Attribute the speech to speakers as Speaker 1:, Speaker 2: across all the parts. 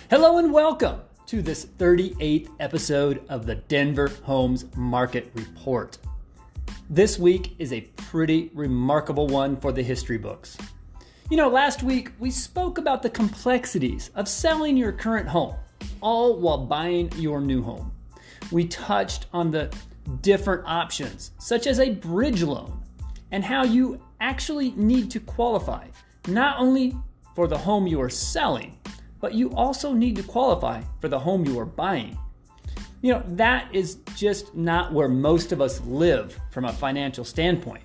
Speaker 1: Hello and welcome to this 38th episode of the Denver Homes Market Report. This week is a pretty remarkable one for the history books. Last week we spoke about the complexities of selling your current home, all while buying your new home. We touched on the different options, such as a bridge loan, and how you actually need to qualify, not only for the home you are selling, but you also need to qualify for the home you are buying. That is just not where most of us live from a financial standpoint.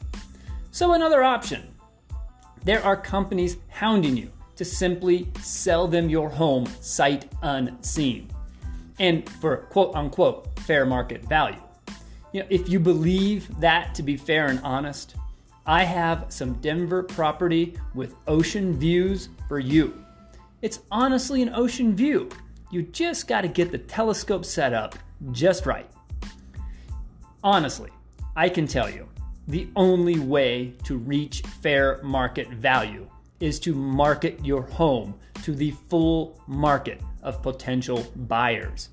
Speaker 1: So another option, there are companies hounding you to simply sell them your home sight unseen and for quote unquote fair market value. If you believe that to be fair and honest, I have some Denver property with ocean views for you. It's honestly an ocean view. You just got to get the telescope set up just right. Honestly, I can tell you, the only way to reach fair market value is to market your home to the full market of potential buyers.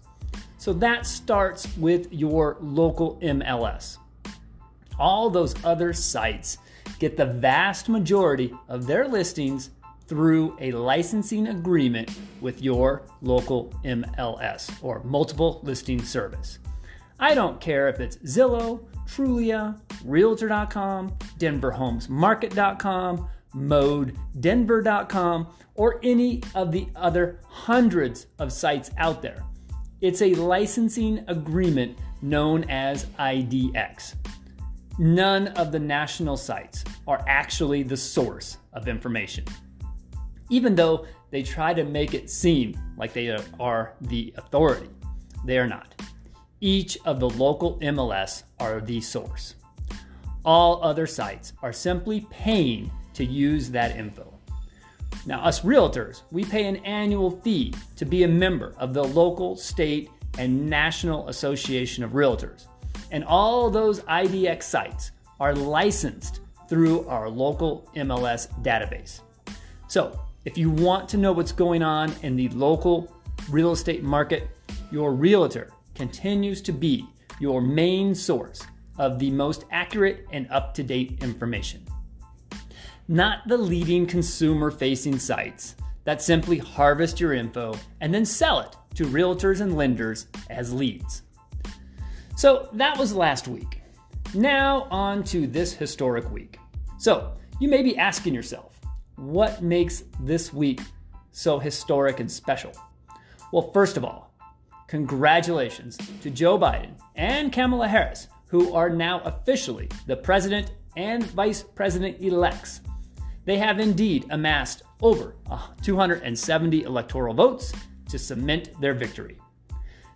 Speaker 1: So that starts with your local MLS. All those other sites get the vast majority of their listings through a licensing agreement with your local MLS or multiple listing service. I don't care if it's Zillow, Trulia, realtor.com, denverhomesmarket.com, modedenver.com, or any of the other hundreds of sites out there. It's a licensing agreement known as IDX. None of the national sites are actually the source of information, even though they try to make it seem like they are the authority. They are not. Each of the local MLS are the source. All other sites are simply paying to use that info. Now, us realtors, we pay an annual fee to be a member of the local, state, and national association of realtors. And all those IDX sites are licensed through our local MLS database. So, if you want to know what's going on in the local real estate market, your realtor continues to be your main source of the most accurate and up-to-date information. Not the leading consumer-facing sites that simply harvest your info and then sell it to realtors and lenders as leads. So that was last week. Now on to this historic week. So you may be asking yourself, what makes this week so historic and special? Well, first of all, congratulations to Joe Biden and Kamala Harris, who are now officially the president and vice president-elects. They have indeed amassed over 270 electoral votes to cement their victory.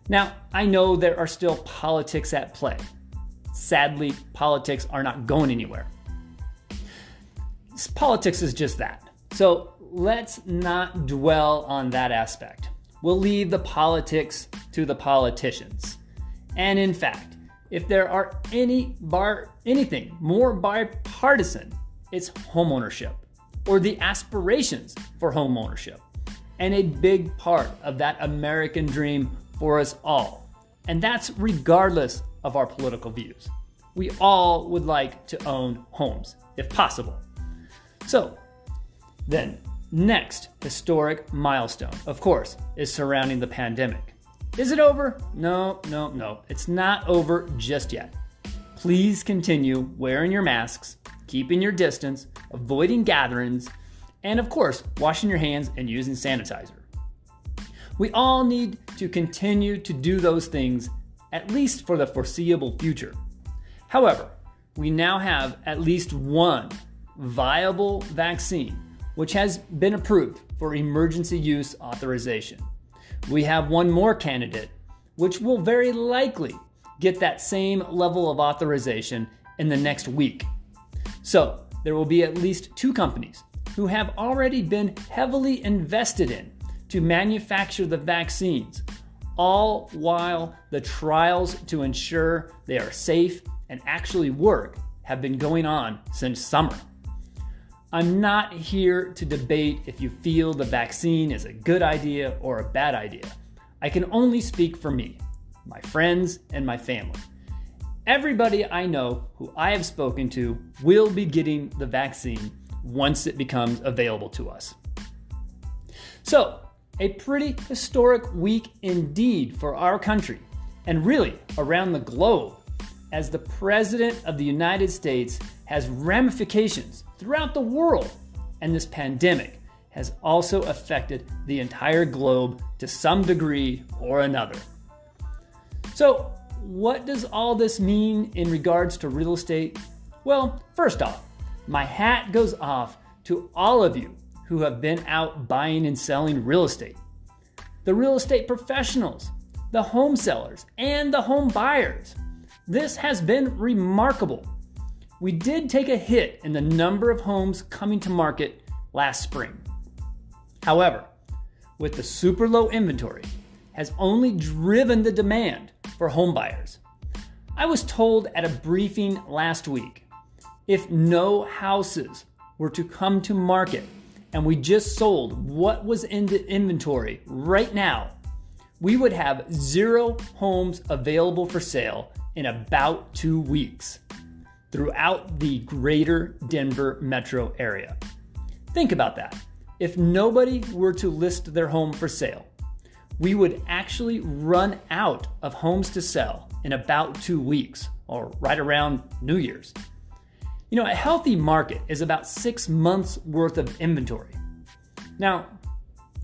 Speaker 1: Now, I know there are still politics at play. Sadly, politics are not going anywhere. Politics is just that. So let's not dwell on that aspect. We'll leave the politics to the politicians. And in fact, if there are anything more bipartisan, it's homeownership or the aspirations for homeownership, and a big part of that American dream for us all. And that's regardless of our political views. We all would like to own homes, if possible. So then, next historic milestone, of course, is surrounding the pandemic. Is it over? No. It's not over just yet. Please continue wearing your masks, keeping your distance, avoiding gatherings, and of course, washing your hands and using sanitizer. We all need to continue to do those things, at least for the foreseeable future. However, we now have at least one viable vaccine which has been approved for emergency use authorization. We have one more candidate which will very likely get that same level of authorization in the next week. So there will be at least two companies who have already been heavily invested in to manufacture the vaccines, all while the trials to ensure they are safe and actually work have been going on since summer. I'm not here to debate if you feel the vaccine is a good idea or a bad idea. I can only speak for me, my friends, and my family. Everybody I know who I have spoken to will be getting the vaccine once it becomes available to us. So, a pretty historic week indeed for our country, and really around the globe, as the President of the United States has ramifications throughout the world, and this pandemic has also affected the entire globe to some degree or another. So, what does all this mean in regards to real estate? Well, first off, my hat goes off to all of you who have been out buying and selling real estate. The real estate professionals, the home sellers, and the home buyers. This has been remarkable. We did take a hit in the number of homes coming to market last spring. However, with the super low inventory, has only driven the demand for home buyers. I was told at a briefing last week, if no houses were to come to market and we just sold what was in the inventory right now, we would have 0 homes available for sale in about 2 weeks throughout the greater Denver metro area. Think about that. If nobody were to list their home for sale, we would actually run out of homes to sell in about 2 weeks, or right around New Year's. You know, a healthy market is about 6 months worth of inventory. Now,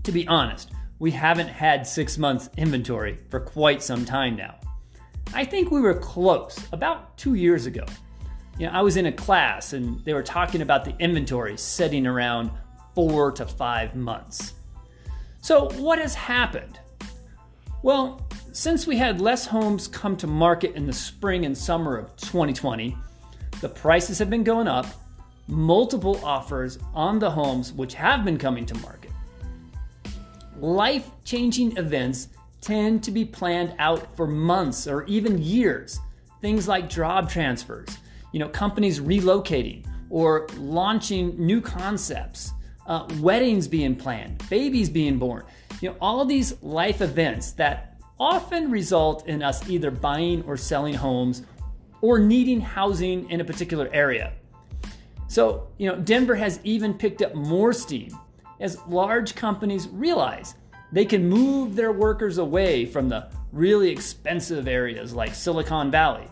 Speaker 1: to be honest, we haven't had 6 months inventory for quite some time now. I think we were close about 2 years ago. You know, I was in a class and they were talking about the inventory sitting around 4 to 5 months. So what has happened? Well, since we had less homes come to market in the spring and summer of 2020, the prices have been going up, multiple offers on the homes which have been coming to market. Life-changing events tend to be planned out for months or even years. Things like job transfers, companies relocating or launching new concepts, weddings being planned, babies being born. All these life events that often result in us either buying or selling homes or needing housing in a particular area. So, Denver has even picked up more steam as large companies realize they can move their workers away from the really expensive areas like Silicon Valley.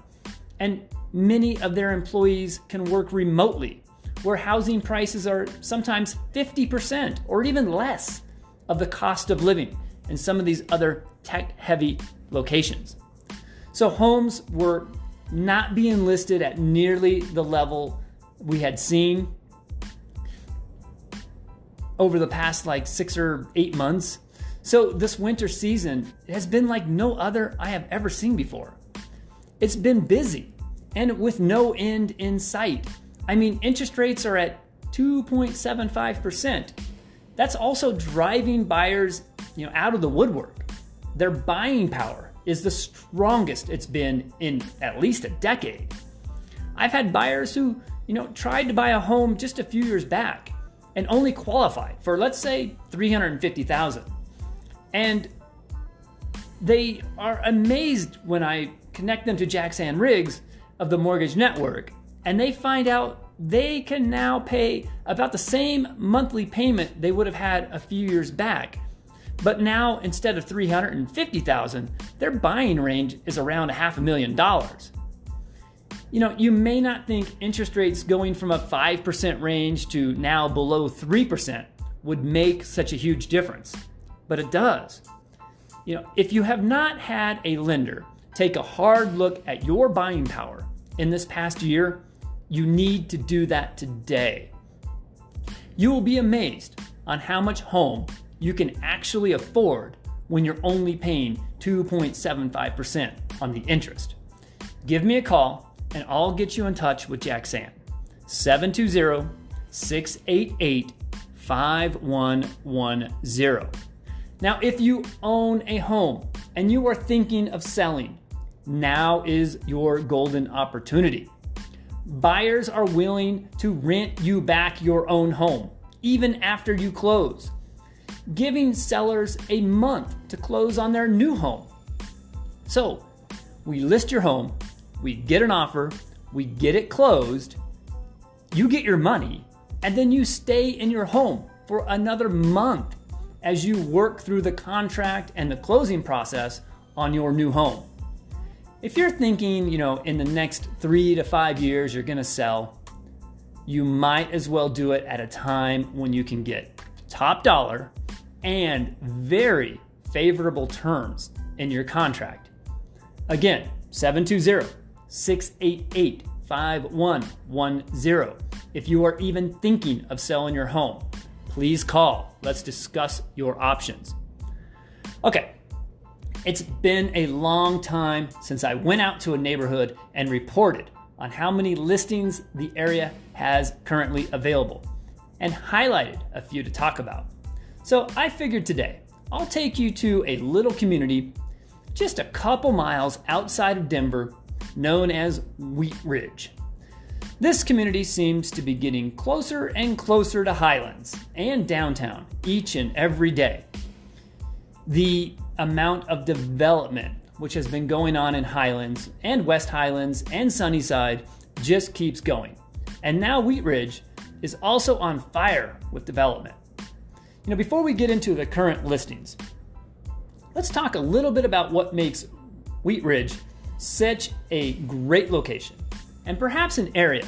Speaker 1: And many of their employees can work remotely, where housing prices are sometimes 50% or even less of the cost of living in some of these other tech-heavy locations. So homes were not being listed at nearly the level we had seen over the past 6 or 8 months. So this winter season has been like no other I have ever seen before. It's been busy and with no end in sight. I mean, interest rates are at 2.75%. That's also driving buyers, out of the woodwork. Their buying power is the strongest it's been in at least a decade. I've had buyers who, tried to buy a home just a few years back and only qualified for, let's say, $350,000. And they are amazed when I connect them to Jackson Riggs of the Mortgage Network, and they find out they can now pay about the same monthly payment they would have had a few years back. But now, instead of $350,000, their buying range is around $500,000. You may not think interest rates going from a 5% range to now below 3% would make such a huge difference, but it does. If you have not had a lender take a hard look at your buying power in this past year, you need to do that today. You will be amazed on how much home you can actually afford when you're only paying 2.75% on the interest. Give me a call and I'll get you in touch with Jackson. 720-688-5110. Now, if you own a home and you are thinking of selling, now is your golden opportunity. Buyers are willing to rent you back your own home, even after you close, giving sellers a month to close on their new home. So, we list your home, we get an offer, we get it closed, you get your money, and then you stay in your home for another month as you work through the contract and the closing process on your new home. If you're thinking, in the next 3 to 5 years you're going to sell, you might as well do it at a time when you can get top dollar and very favorable terms in your contract. Again, 720-688-5110. If you are even thinking of selling your home, please call. Let's discuss your options. Okay. It's been a long time since I went out to a neighborhood and reported on how many listings the area has currently available and highlighted a few to talk about. So I figured today I'll take you to a little community just a couple miles outside of Denver known as Wheat Ridge. This community seems to be getting closer and closer to Highlands and downtown each and every day. The amount of development which has been going on in Highlands and West Highlands and Sunnyside just keeps going. And now Wheat Ridge is also on fire with development. Before we get into the current listings, let's talk a little bit about what makes Wheat Ridge such a great location and perhaps an area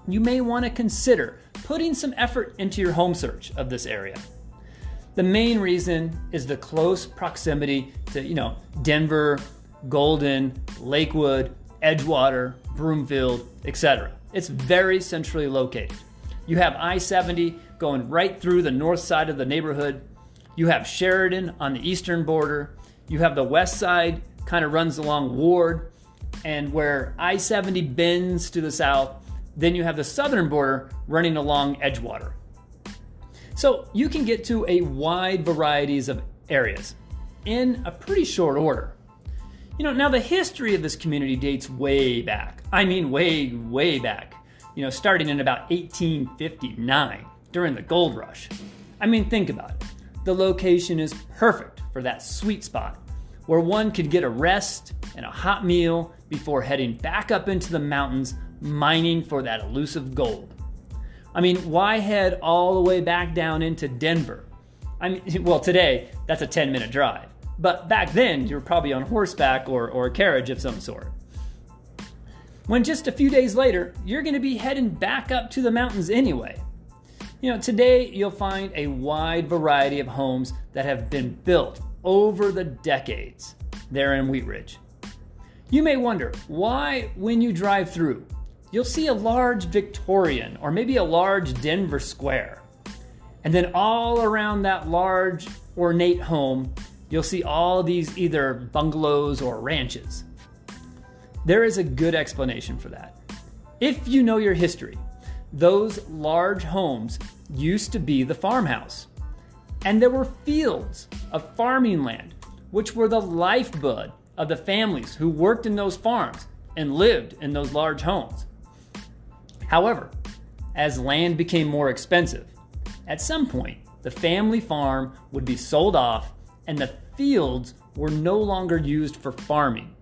Speaker 1: you may want to consider putting some effort into your home search of this area. The main reason is the close proximity to, Denver, Golden, Lakewood, Edgewater, Broomfield, etc. It's very centrally located. You have I-70 going right through the north side of the neighborhood. You have Sheridan on the eastern border. You have the west side kind of runs along Ward, and where I-70 bends to the south, then you have the southern border running along Edgewater. So you can get to a wide varieties of areas in a pretty short order. Now the history of this community dates way back. I mean way, way back. Starting in about 1859 during the gold rush. Think about it. The location is perfect for that sweet spot where one could get a rest and a hot meal before heading back up into the mountains mining for that elusive gold. Why head all the way back down into Denver? Today, that's a 10-minute drive. But back then, you were probably on horseback or a carriage of some sort. When just a few days later, you're going to be heading back up to the mountains anyway. Today, you'll find a wide variety of homes that have been built over the decades there in Wheat Ridge. You may wonder why, when you drive through, you'll see a large Victorian or maybe a large Denver square. And then all around that large ornate home, you'll see all these either bungalows or ranches. There is a good explanation for that. If you know your history, those large homes used to be the farmhouse. And there were fields of farming land, which were the lifeblood of the families who worked in those farms and lived in those large homes. However, as land became more expensive, at some point, the family farm would be sold off and the fields were no longer used for farming.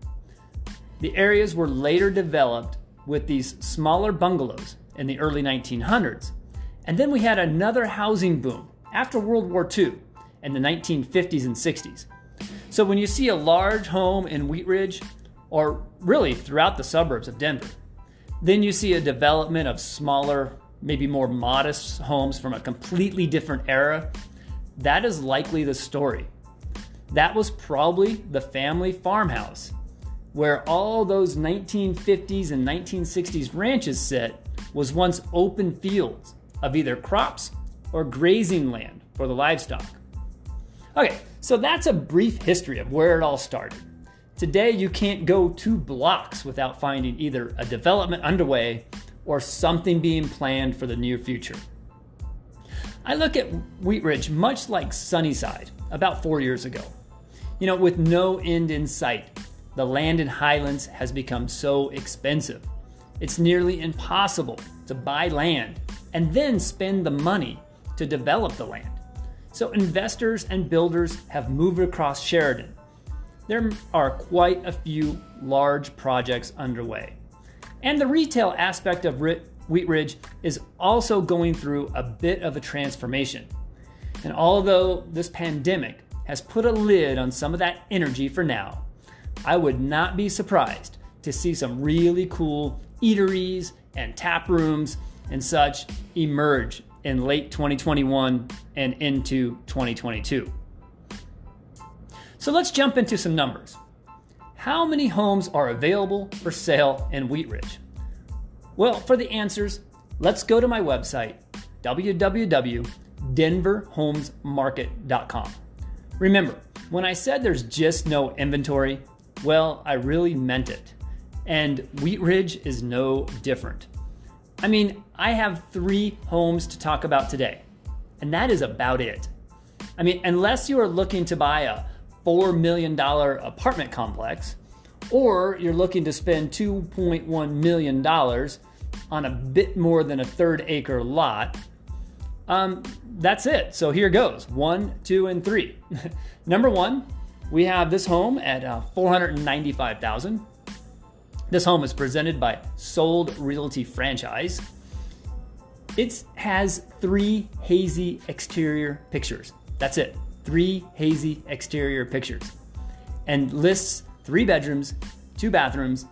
Speaker 1: The areas were later developed with these smaller bungalows in the early 1900s. And then we had another housing boom after World War II in the 1950s and 60s. So when you see a large home in Wheat Ridge, or really throughout the suburbs of Denver, then you see a development of smaller, maybe more modest homes from a completely different era. That is likely the story. That was probably the family farmhouse where all those 1950s and 1960s ranches sit was once open fields of either crops or grazing land for the livestock. Okay, so that's a brief history of where it all started. Today, you can't go 2 blocks without finding either a development underway or something being planned for the near future. I look at Wheat Ridge much like Sunnyside about 4 years ago. With no end in sight, the land in Highlands has become so expensive. It's nearly impossible to buy land and then spend the money to develop the land. So investors and builders have moved across Sheridan. There are quite a few large projects underway. And the retail aspect of Wheat Ridge is also going through a bit of a transformation. And although this pandemic has put a lid on some of that energy for now, I would not be surprised to see some really cool eateries and tap rooms and such emerge in late 2021 and into 2022. So let's jump into some numbers. How many homes are available for sale in Wheat Ridge? Well, for the answers, let's go to my website, www.denverhomesmarket.com. Remember, when I said there's just no inventory, well, I really meant it. And Wheat Ridge is no different. I mean, I have 3 homes to talk about today, and that is about it. I mean, unless you are looking to buy a $4 million apartment complex, or you're looking to spend $2.1 million on a bit more than a 1/3 acre lot, that's it. So here goes, 1, 2, and 3. Number 1, we have this home at $495,000. This home is presented by Sold Realty Franchise. It has 3 hazy exterior pictures. That's it, 3 hazy exterior pictures. And lists 3 bedrooms, 2 bathrooms,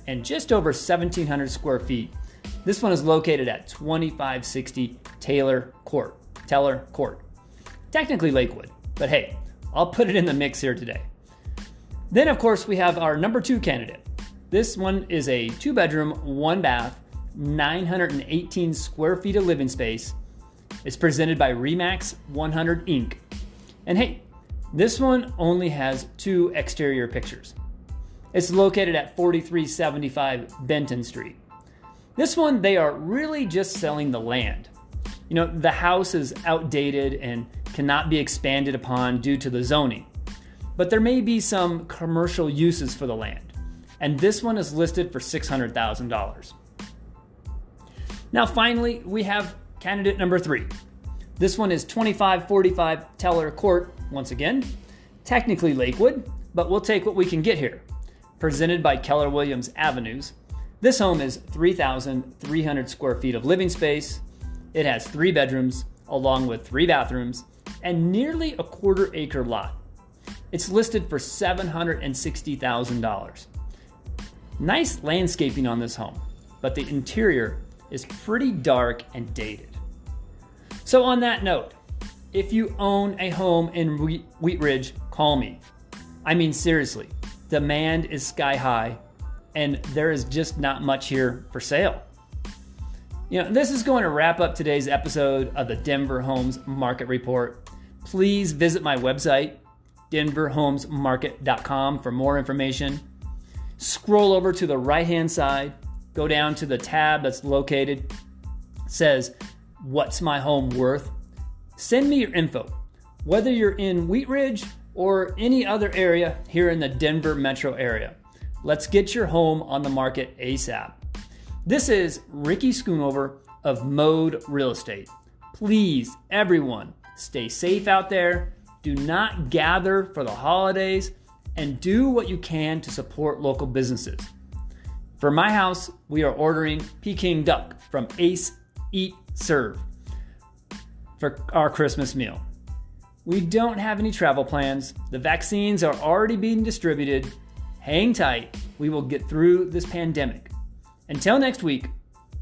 Speaker 1: and just over 1,700 square feet. This one is located at 2560 Teller Court. Technically Lakewood, but hey, I'll put it in the mix here today. Then of course we have our number 2 candidate. This one is a 2-bedroom, 1-bath, 918 square feet of living space. It's presented by Remax 100 Inc. And hey, this one only has 2 exterior pictures. It's located at 4375 Benton Street. This one, they are really just selling the land. You know, the house is outdated and cannot be expanded upon due to the zoning. But there may be some commercial uses for the land. And this one is listed for $600,000. Now finally, we have candidate number 3. This one is 2545 Teller Court, once again. Technically Lakewood, but we'll take what we can get here. Presented by Keller Williams Avenues. This home is 3,300 square feet of living space. It has 3 bedrooms, along with 3 bathrooms, and nearly a 1/4 acre lot. It's listed for $760,000. Nice landscaping on this home, but the interior is pretty dark and dated. So on that note, if you own a home in Wheat Ridge, call me. I mean, seriously, demand is sky high and there is just not much here for sale. You know, this is going to wrap up today's episode of the Denver Homes Market Report. Please visit my website, denverhomesmarket.com, for more information. Scroll over to the right-hand side, go down to the tab that's located, says, "What's my home worth?" Send me your info, whether you're in Wheat Ridge or any other area here in the Denver metro area. Let's get your home on the market ASAP. This is Ricky Schoonover of Mode Real Estate. Please, everyone, stay safe out there. Do not gather for the holidays, and do what you can to support local businesses. For my house, we are ordering Peking duck from Ace Eat Serve for our Christmas meal. We don't have any travel plans. The vaccines are already being distributed. Hang tight. We will get through this pandemic. Until next week,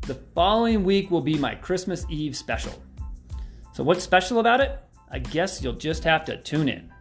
Speaker 1: the following week will be my Christmas Eve special. So what's special about it? I guess you'll just have to tune in.